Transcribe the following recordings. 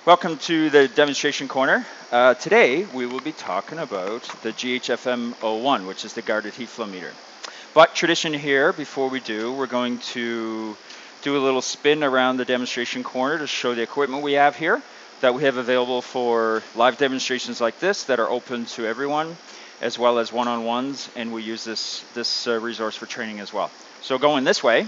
Welcome to the demonstration corner. Today we will be talking about the GHFM-01, which is the guarded heat flow meter. But tradition here, before we do, we're going to do a little spin around the demonstration corner to show the equipment we have here that we have available for live demonstrations like this that are open to everyone, as well as one-on-ones, and we use this resource for training as well. So going this way,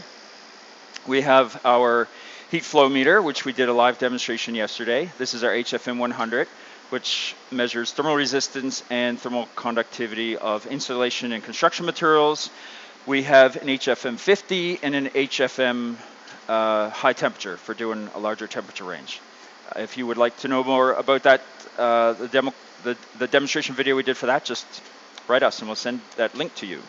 we have our heat flow meter, which we did a live demonstration yesterday. This is our HFM-100, which measures thermal resistance and thermal conductivity of insulation and construction materials. We have an HFM-50 and an HFM high temperature for doing a larger temperature range. If you would like to know more about that, the demonstration video we did for that, just write us and we'll send that link to you.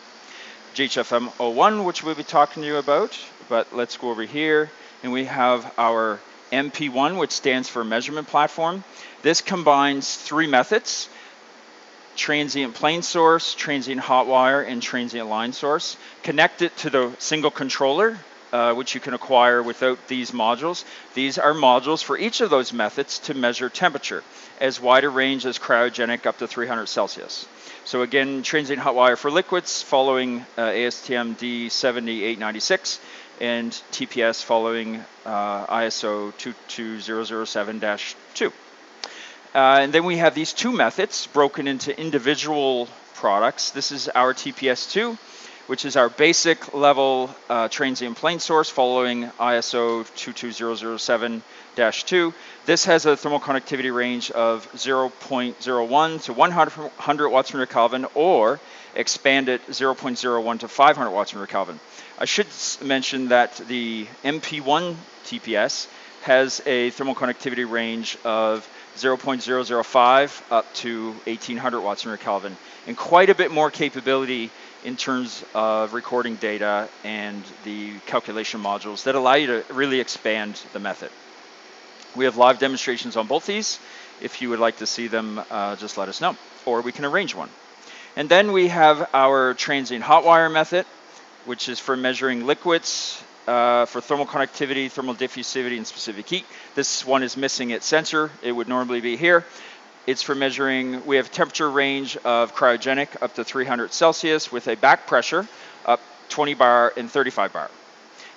GHFM-01, which we'll be talking to you about, but let's go over here. And we have our MP1, which stands for measurement platform. This combines three methods: transient plane source, transient hot wire, and transient line source. Connect it to the single controller, which you can acquire without these modules. These are modules for each of those methods to measure temperature, as wide a range as cryogenic up to 300 Celsius. So again, transient hot wire for liquids following ASTM D7896, and TPS following ISO 22007-2. And then we have these two methods broken into individual products. This is our TPS2, which is our basic level transient plane source following ISO 22007-2. This has a thermal conductivity range of 0.01 to 100 watts per Kelvin, or expanded 0.01 to 500 watts per Kelvin. I should mention that the MP1 TPS has a thermal conductivity range of 0.005 up to 1800 watts per Kelvin, and quite a bit more capability in terms of recording data and the calculation modules that allow you to really expand the method. We have live demonstrations on both these. If you would like to see them, just let us know, or we can arrange one. And then we have our transient hot wire method, which is for measuring liquids for thermal conductivity, thermal diffusivity, and specific heat. This one is missing its sensor. It would normally be here. It's for measuring, we have temperature range of cryogenic up to 300 Celsius with a back pressure up 20 bar and 35 bar.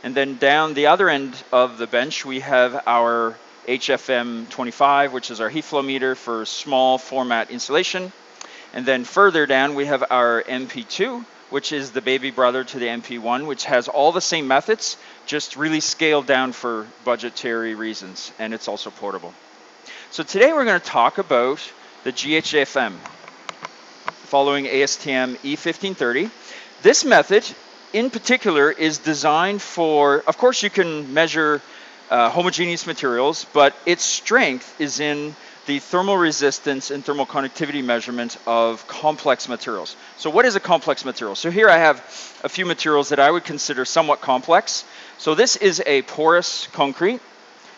And then down the other end of the bench, we have our HFM-25, which is our heat flow meter for small format insulation. And then further down, we have our MP2, which is the baby brother to the MP1, which has all the same methods, just really scaled down for budgetary reasons, and it's also portable. So today we're going to talk about the GHFM following ASTM E1530. This method in particular is designed for, of course you can measure homogeneous materials, but its strength is in the thermal resistance and thermal conductivity measurement of complex materials. So what is a complex material? So here I have a few materials that I would consider somewhat complex. So this is a porous concrete,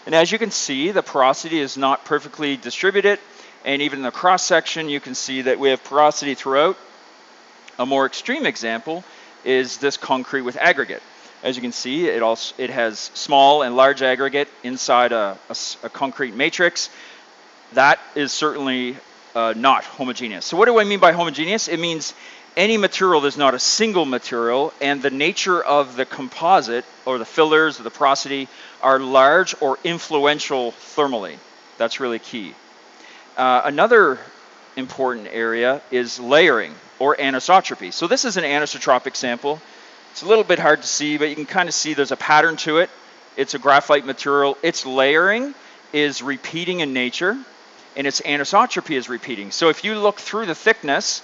and as you can see, the porosity is not perfectly distributed, and even in the cross section you can see that we have porosity throughout. A more extreme example is this concrete with aggregate. As you can see, it has small and large aggregate inside a concrete matrix. That is certainly not homogeneous. So what do I mean by homogeneous? It means any material that's not a single material, and the nature of the composite or the fillers or the porosity are large or influential thermally. That's really key. Another important area is layering or anisotropy. So this is an anisotropic sample. It's a little bit hard to see, but you can kind of see there's a pattern to it. It's a graphite material. Its layering is repeating in nature, and its anisotropy is repeating. So if you look through the thickness,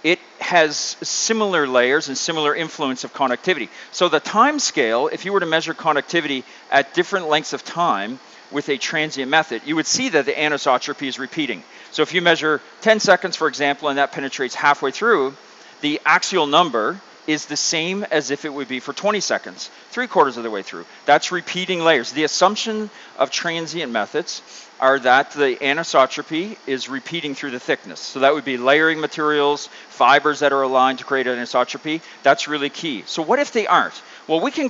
it has similar layers and similar influence of conductivity. So the time scale, if you were to measure conductivity at different lengths of time with a transient method, you would see that the anisotropy is repeating. So if you measure 10 seconds, for example, and that penetrates halfway through, the axial number is the same as if it would be for 20 seconds, 3/4 of the way through. That's repeating layers. The assumption of transient methods are that the anisotropy is repeating through the thickness. So that would be layering materials, fibers that are aligned to create anisotropy. That's really key. So what if they aren't? Well, we can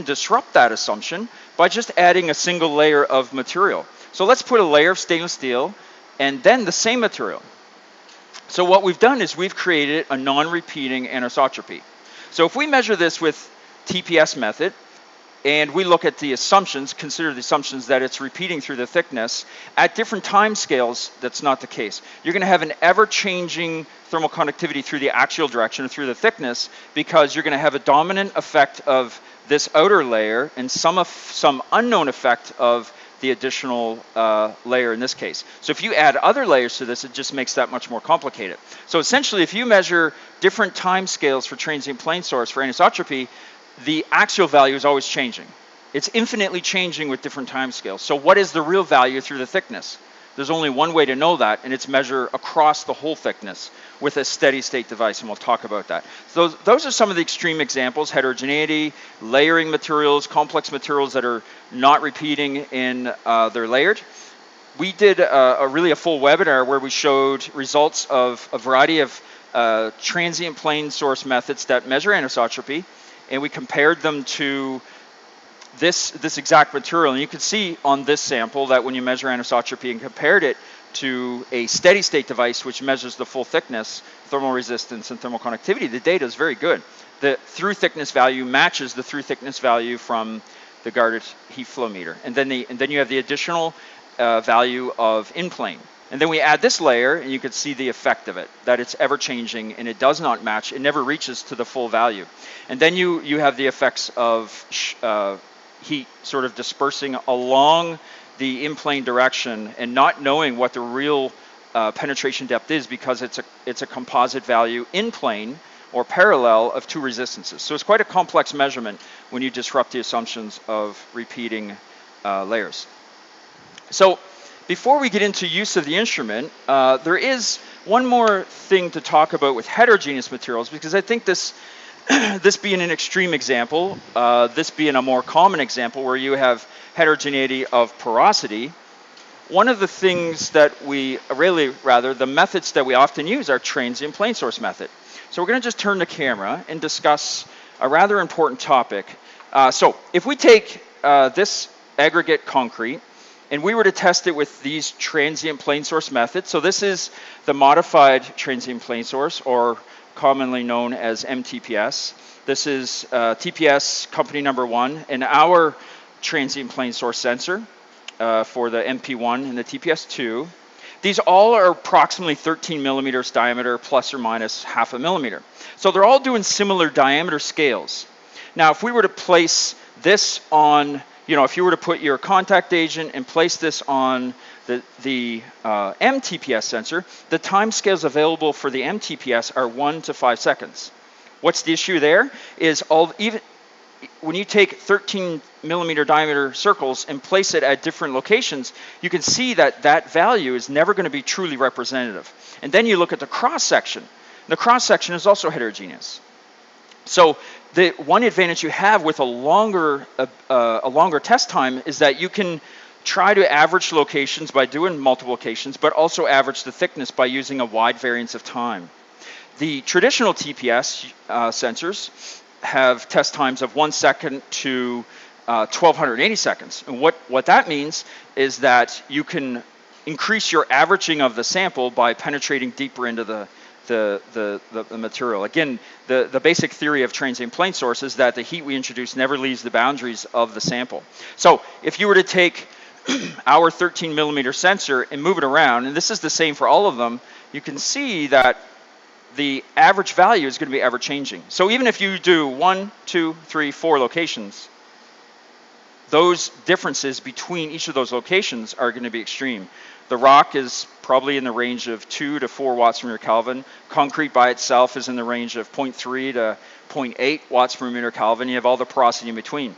disrupt that assumption by just adding a single layer of material. So let's put a layer of stainless steel and then the same material. So what we've done is we've created a non-repeating anisotropy. So if we measure this with TPS method, and we look at the assumptions, consider the assumptions that it's repeating through the thickness, at different time scales, that's not the case. You're going to have an ever-changing thermal conductivity through the axial direction or through the thickness, because you're going to have a dominant effect of this outer layer and some unknown effect of the additional layer in this case. So if you add other layers to this, it just makes that much more complicated. So essentially, if you measure different time scales for transient plane source for anisotropy, the axial value is always changing. It's infinitely changing with different time scales. So what is the real value through the thickness? There's only one way to know that, and it's measure across the whole thickness with a steady state device, and we'll talk about that. So those are some of the extreme examples: heterogeneity, layering materials, complex materials that are not repeating in they're layered. We did really a full webinar where we showed results of a variety of transient plane source methods that measure anisotropy, and we compared them to this exact material. And you can see on this sample that when you measure anisotropy and compared it to a steady state device which measures the full thickness, thermal resistance, and thermal conductivity, the data is very good. The through thickness value matches the through thickness value from the guarded heat flow meter. And then you have the additional value of in plane. And then we add this layer, and you can see the effect of it, that it's ever changing and it does not match. It never reaches to the full value. And then you have the effects of heat sort of dispersing along the in-plane direction and not knowing what the real penetration depth is, because it's a composite value in plane or parallel of two resistances. So it's quite a complex measurement when you disrupt the assumptions of repeating layers. So before we get into use of the instrument, there is one more thing to talk about with heterogeneous materials, because I think this being an extreme example, this being a more common example where you have heterogeneity of porosity, one of the things that the methods that we often use are transient plane source method. So we're going to just turn the camera and discuss a rather important topic. So if we take this aggregate concrete, and we were to test it with these transient plane source methods. So this is the modified transient plane source, or commonly known as MTPS. This is TPS company number 1, and our transient plane source sensor for the MP1 and the TPS2. These all are approximately 13 millimeters diameter, plus or minus half a millimeter. So they're all doing similar diameter scales. Now, if we were to place this on, if you were to put your contact agent and place this on the MTPS sensor, the time scales available for the MTPS are 1 to 5 seconds. What's the issue there is even when you take 13 millimeter diameter circles and place it at different locations, you can see that that value is never going to be truly representative. And then you look at the cross section. The cross section is also heterogeneous. So the one advantage you have with a longer test time is that you can try to average locations by doing multiple locations, but also average the thickness by using a wide variance of time. The traditional TPS sensors have test times of 1 second to 1280 seconds. And what that means is that you can increase your averaging of the sample by penetrating deeper into the material. Again, the basic theory of transient plane source is that the heat we introduce never leaves the boundaries of the sample. So if you were to take our 13 millimeter sensor and move it around, and this is the same for all of them, you can see that the average value is going to be ever changing. So even if you do 1, 2, 3, 4 locations, those differences between each of those locations are going to be extreme. The rock is probably in the range of 2 to 4 watts per meter Kelvin. Concrete by itself is in the range of 0.3 to 0.8 watts per meter Kelvin. You have all the porosity in between.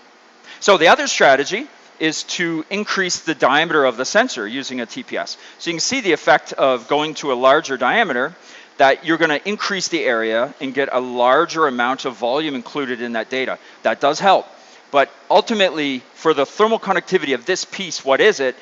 So the other strategy is to increase the diameter of the sensor using a TPS. So you can see the effect of going to a larger diameter, that you're going to increase the area and get a larger amount of volume included in that data. That does help. But ultimately, for the thermal conductivity of this piece, what is it?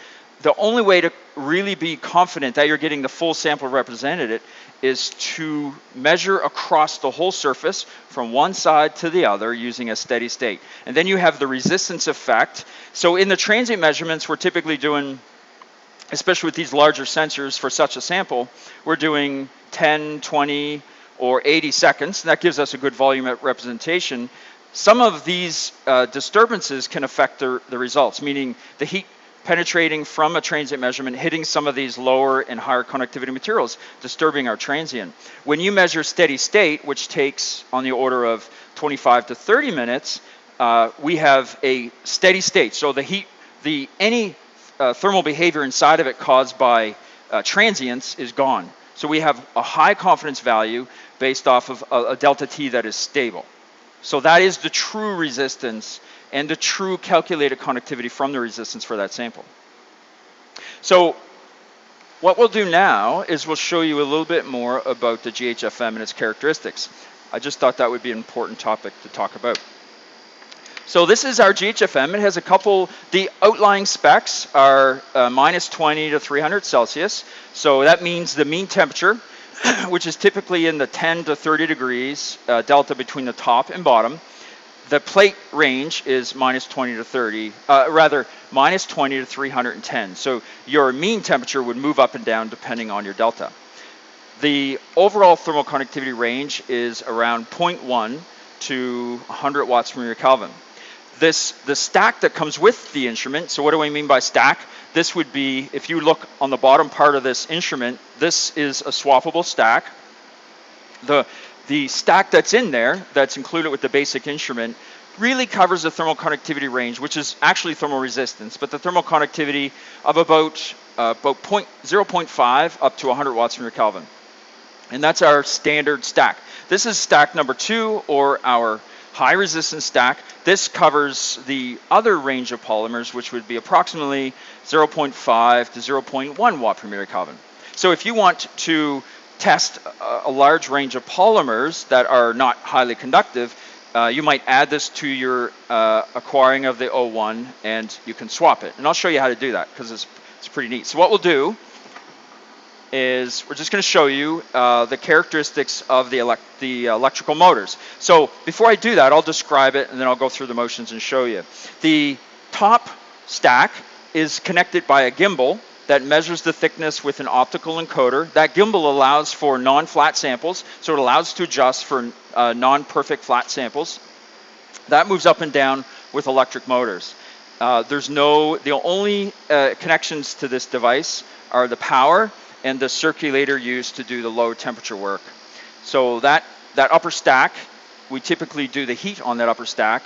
The only way to really be confident that you're getting the full sample represented is to measure across the whole surface from one side to the other using a steady state. And then you have the resistance effect. So in the transient measurements, we're typically doing especially with these larger sensors for such a sample, we're doing 10, 20, or 80 seconds. That gives us a good volume representation. Some of these disturbances can affect the results, meaning the heat penetrating from a transient measurement, hitting some of these lower and higher conductivity materials, disturbing our transient. When you measure steady state, which takes on the order of 25 to 30 minutes, we have a steady state. So the heat, any thermal behavior inside of it caused by transients is gone. So we have a high confidence value based off of a delta T that is stable. So that is the true resistance and the true calculated conductivity from the resistance for that sample. So what we'll do now is we'll show you a little bit more about the GHFM and its characteristics. I just thought that would be an important topic to talk about. So this is our GHFM. It has a couple, the outlying specs are minus 20 to 300 Celsius. So that means the mean temperature, which is typically in the 10 to 30 degrees delta between the top and bottom. The plate range is minus 20 to 30, minus 20 to 310. So your mean temperature would move up and down depending on your delta. The overall thermal conductivity range is around 0.1 to 100 watts per meter Kelvin. The stack that comes with the instrument, so what do I mean by stack? This would be, if you look on the bottom part of this instrument, this is a swappable stack. The stack that's in there, that's included with the basic instrument, really covers the thermal conductivity range, which is actually thermal resistance, but the thermal conductivity of about 0.5 up to 100 watts per meter Kelvin. And that's our standard stack. This is stack number 2, or our high resistance stack. This covers the other range of polymers, which would be approximately 0.5 to 0.1 watt per meter Kelvin. So if you want to test a large range of polymers that are not highly conductive, you might add this to your acquiring of the 01 and you can swap it. And I'll show you how to do that because it's pretty neat. So what we'll do is we're just going to show you the characteristics of the electrical motors. So before I do that, I'll describe it and then I'll go through the motions and show you. The top stack is connected by a gimbal that measures the thickness with an optical encoder. That gimbal allows for non-flat samples, so it allows to adjust for non-perfect flat samples. That moves up and down with electric motors. The only connections to this device are the power and the circulator used to do the low temperature work. So that upper stack, we typically do the heat on that upper stack,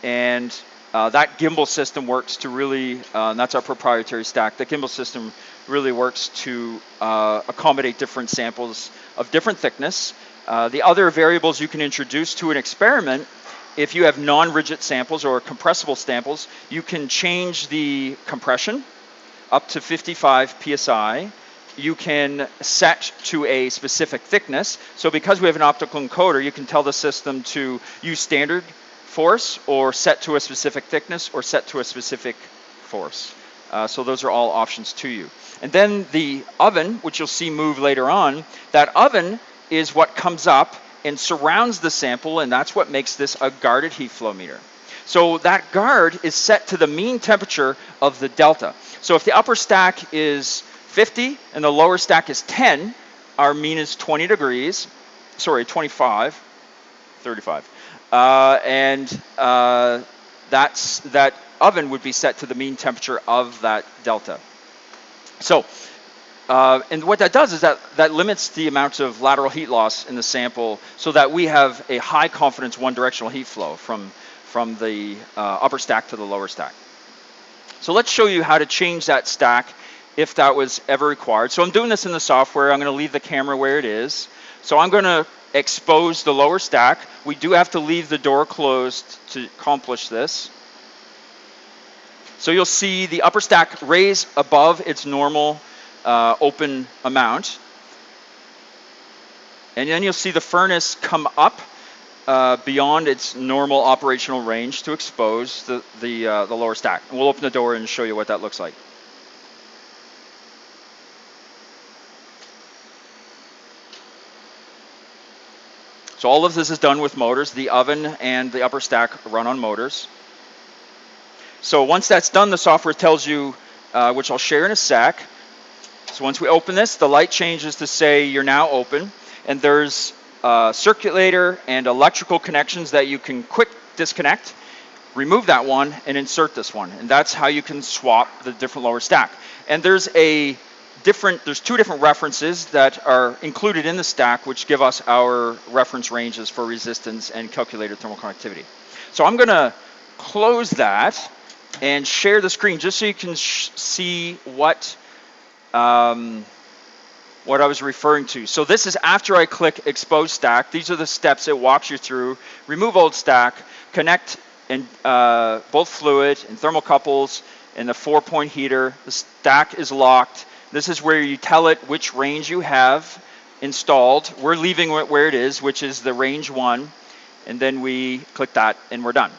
and that gimbal system works to really, that's our proprietary stack. The gimbal system really works to accommodate different samples of different thickness. The other variables you can introduce to an experiment, if you have non-rigid samples or compressible samples, you can change the compression up to 55 psi. You can set to a specific thickness. So because we have an optical encoder, you can tell the system to use standard force or set to a specific thickness or set to a specific force. So those are all options to you. And then the oven, which you'll see move later on, that oven is what comes up and surrounds the sample, and that's what makes this a guarded heat flow meter. So that guard is set to the mean temperature of the delta. So if the upper stack is 50 and the lower stack is 10, our mean is 20 degrees, sorry, 25, 35. That oven would be set to the mean temperature of that delta. So, and what that does is that limits the amount of lateral heat loss in the sample so that we have a high confidence one directional heat flow from the upper stack to the lower stack. So let's show you how to change that stack if that was ever required. So I'm doing this in the software. I'm going to leave the camera where it is. So I'm going to expose the lower stack. We do have to leave the door closed to accomplish this. So you'll see the upper stack raise above its normal open amount. And then you'll see the furnace come up beyond its normal operational range to expose the lower stack. And we'll open the door and show you what that looks like. So all of this is done with motors. The oven and the upper stack run on motors. So once that's done, the software tells you, which I'll share in a sec, So once we open this, the light changes to say you're now open, and there's circulator and electrical connections that you can quick disconnect, remove that one, and insert this one. And that's how you can swap the different lower stack. And there's two different references that are included in the stack, which give us our reference ranges for resistance and calculated thermal conductivity. So I'm going to close that and share the screen just so you can see what I was referring to. So this is after I click expose stack. These are the steps it walks you through. Remove old stack, connect and both fluid and thermocouples and the 4-point heater. The stack is locked. This is where you tell it which range you have installed. We're leaving it where it is, which is the range 1. And then we click that and we're done.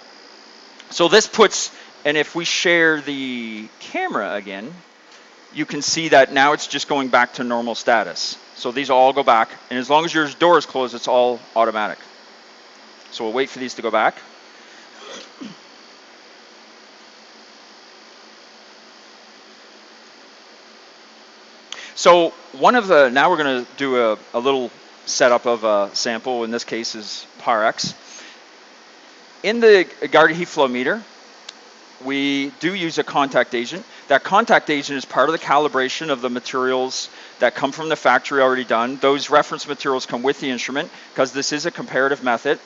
So this puts, and if we share the camera again, you can see that now it's just going back to normal status. So these all go back, and as long as your door is closed, it's all automatic. So we'll wait for these to go back. So now we're going to do a little setup of a sample. In this case is Pyrex. In the guarded heat flow meter, we do use a contact agent. That contact agent is part of the calibration of the materials that come from the factory already done. Those reference materials come with the instrument because this is a comparative method.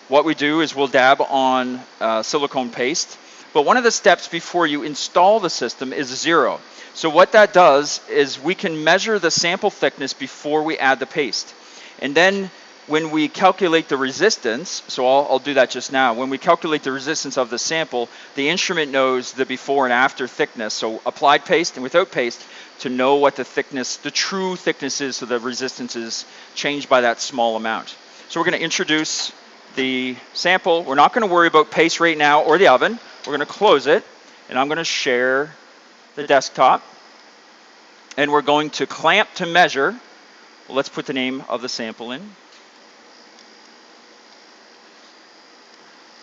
What we do is we'll dab on silicone paste. But one of the steps before you install the system is 0. So what that does is we can measure the sample thickness before we add the paste. And then when we calculate the resistance, so I'll do that just now. When we calculate the resistance of the sample, the instrument knows the before and after thickness. So applied paste and without paste to know what the thickness, the true thickness is, so the resistance is changed by that small amount. So we're going to introduce the sample. We're not going to worry about paste right now or the oven. We're going to close it, and I'm going to share the desktop. And we're going to clamp to measure. Well, let's put the name of the sample in.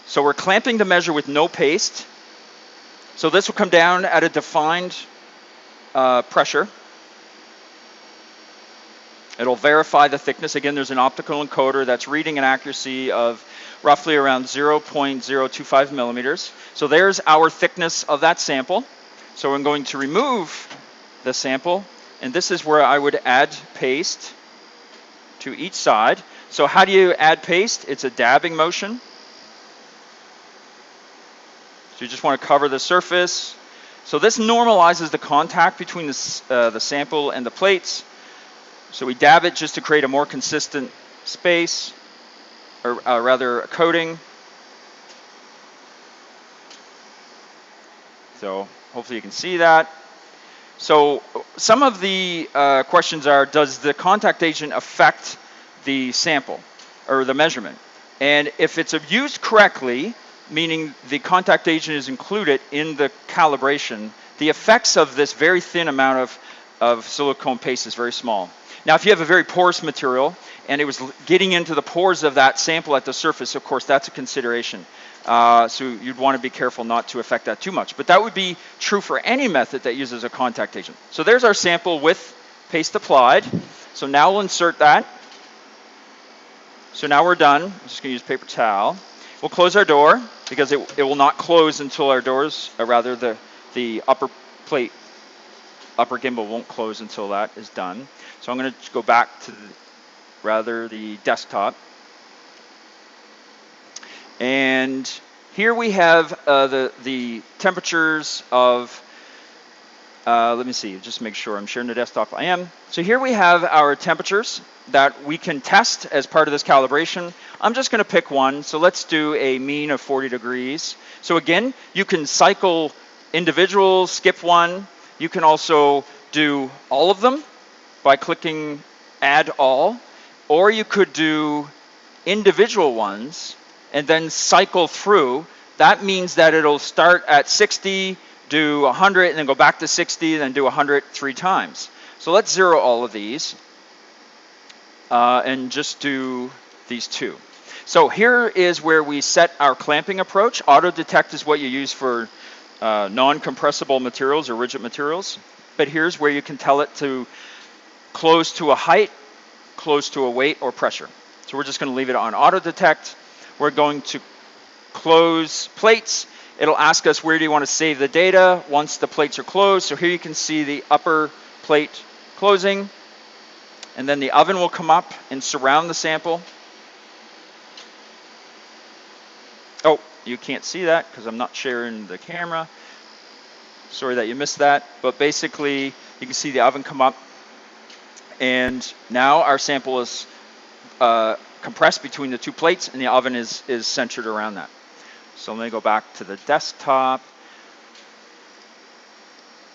So we're clamping to measure with no paste. So this will come down at a defined pressure. It'll verify the thickness. Again, there's an optical encoder that's reading an accuracy of roughly around 0.025 millimeters. So there's our thickness of that sample. So I'm going to remove the sample, and this is where I would add paste to each side. So how do you add paste? It's a dabbing motion. So you just want to cover the surface. So this normalizes the contact between the sample and the plates. So we dab it just to create a more consistent space, or rather a coating. So hopefully you can see that. So some of the questions are, does the contact agent affect the sample or the measurement? And if it's used correctly, meaning the contact agent is included in the calibration, the effects of this very thin amount of silicone paste is very small. Now, if you have a very porous material and it was getting into the pores of that sample at the surface, of course, that's a consideration. So you'd want to be careful not to affect that too much. But that would be true for any method that uses a contact agent. So there's our sample with paste applied. So now we'll insert that. So now we're done. I'm just going to use paper towel. We'll close our door because it will not close until our doors, or rather the upper plate, upper gimbal won't close until that is done. So I'm going to go back to the desktop. And here we have the temperatures of, let me see, just make sure I'm sharing the desktop. I am. So here we have our temperatures that we can test as part of this calibration. I'm just going to pick one. So let's do a mean of 40 degrees. So again, you can cycle individuals, skip one. You can also do all of them by clicking Add All. Or you could do individual ones and then cycle through. That means that it'll start at 60, do 100, and then go back to 60, and then do 100 3 times. So let's zero all of these and just do these two. So here is where we set our clamping approach. Auto detect is what you use for non-compressible materials or rigid materials. but here's where you can tell it to close to a height, close to a weight or pressure. So we're just going to leave it on auto detect. We're going to close plates. It'll ask us where do you want to save the data once the plates are closed. So here you can see the upper plate closing, and then the oven will come up and surround the sample. Oh, you can't see that because I'm not sharing the camera. Sorry that you missed that, but basically you can see the oven come up, and now our sample is compressed between the two plates, and the oven is centered around that. So let me go back to the desktop.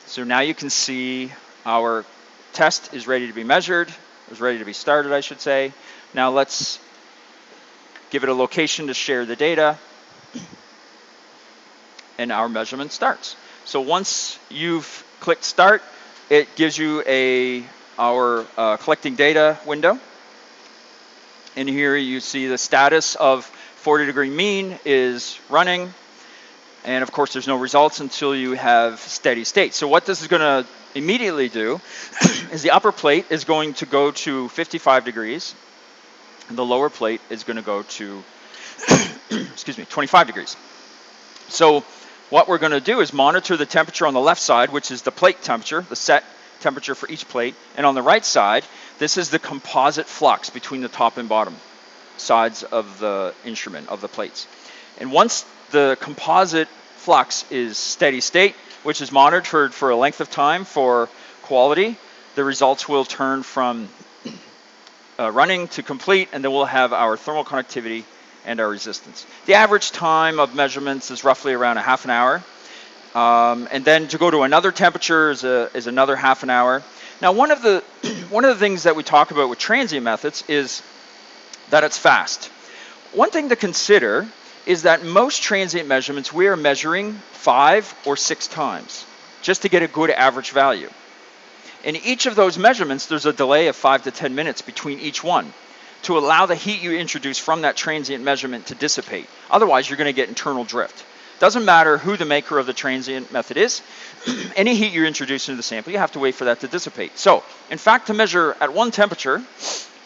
So now you can see our test is ready to be measured, is ready to be started, I should say. Now let's give it a location to share the data, and our measurement starts. So once you've clicked start, it gives you our collecting data window. And here you see the status of 40-degree mean is running. And of course, there's no results until you have steady state. So what this is going to immediately do is the upper plate is going to go to 55 degrees, and the lower plate is going to go to 25 degrees. So what we're going to do is monitor the temperature on the left side, which is the plate temperature, the set temperature for each plate. And on the right side, this is the composite flux between the top and bottom sides of the instrument, of the plates. And once the composite flux is steady state, which is monitored for a length of time for quality, the results will turn from running to complete, and then we'll have our thermal conductivity and our resistance. The average time of measurements is roughly around a half an hour. And then to go to another temperature is another half an hour. Now, one of the things that we talk about with transient methods is that it's fast. One thing to consider is that most transient measurements we are measuring 5 or 6 times just to get a good average value. In each of those measurements, there's a delay of 5 to 10 minutes between each one to allow the heat you introduce from that transient measurement to dissipate. Otherwise, you're going to get internal drift. Doesn't matter who the maker of the transient method is. Any heat you introduce into the sample, you have to wait for that to dissipate. So, in fact, to measure at one temperature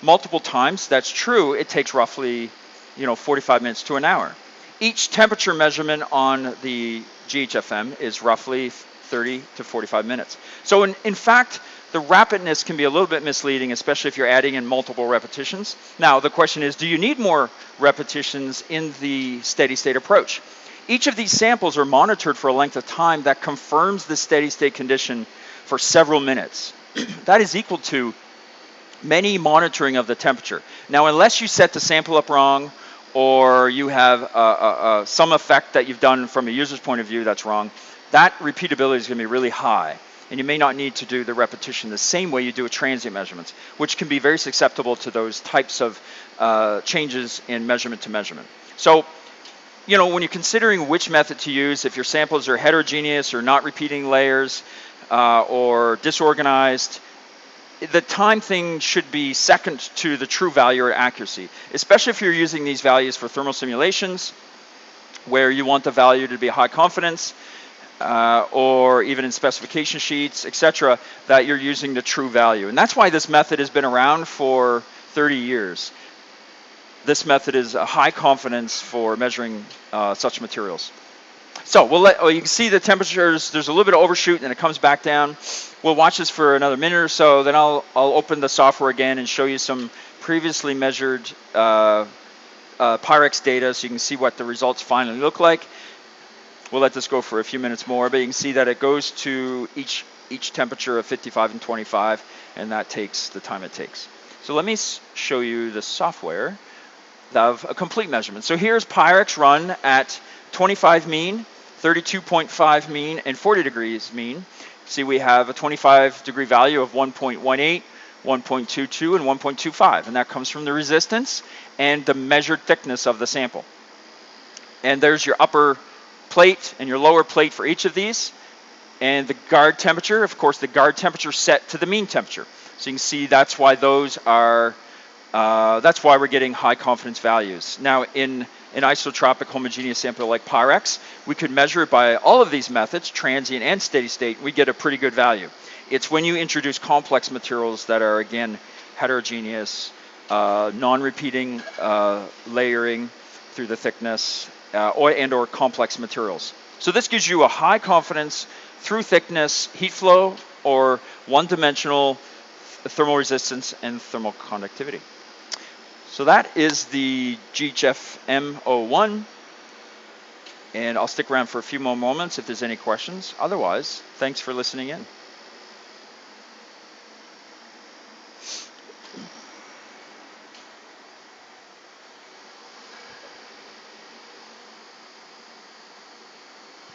multiple times, that's true, it takes roughly 45 minutes to an hour. Each temperature measurement on the GHFM is roughly 30 to 45 minutes. So in fact, the rapidness can be a little bit misleading, especially if you're adding in multiple repetitions. Now, the question is, do you need more repetitions in the steady state approach? Each of these samples are monitored for a length of time that confirms the steady state condition for several minutes. That is equal to many monitoring of the temperature. Now, unless you set the sample up wrong, or you have some effect that you've done from a user's point of view that's wrong, that repeatability is going to be really high. And you may not need to do the repetition the same way you do with transient measurements, which can be very susceptible to those types of changes in measurement to measurement. So, when you're considering which method to use, if your samples are heterogeneous or not repeating layers or disorganized, the time thing should be second to the true value or accuracy, especially if you're using these values for thermal simulations, where you want the value to be high confidence, or even in specification sheets, etc., that you're using the true value. And that's why this method has been around for 30 years. This method is a high confidence for measuring such materials. So you can see the temperatures, there's a little bit of overshoot and it comes back down. We'll watch this for another minute or so, then I'll open the software again and show you some previously measured Pyrex data so you can see what the results finally look like. We'll let this go for a few minutes more, but you can see that it goes to each temperature of 55 and 25, and that takes the time it takes. So let me show you the software of a complete measurement. So here's Pyrex run at 25 mean, 32.5 mean, and 40 degrees mean. See, we have a 25-degree value of 1.18, 1.22, and 1.25, and that comes from the resistance and the measured thickness of the sample. And there's your upper plate and your lower plate for each of these, and the guard temperature. Of course, the guard temperature set to the mean temperature. So you can see that's why those are. That's why we're getting high confidence values. Now, in an isotropic homogeneous sample like Pyrex, we could measure it by all of these methods, transient and steady state, we get a pretty good value. It's when you introduce complex materials that are, again, heterogeneous, non-repeating layering through the thickness, or complex materials. So this gives you a high confidence through thickness, heat flow, or one-dimensional thermal resistance and thermal conductivity. So that is the GHFM-01, and I'll stick around for a few more moments if there's any questions. Otherwise, thanks for listening in.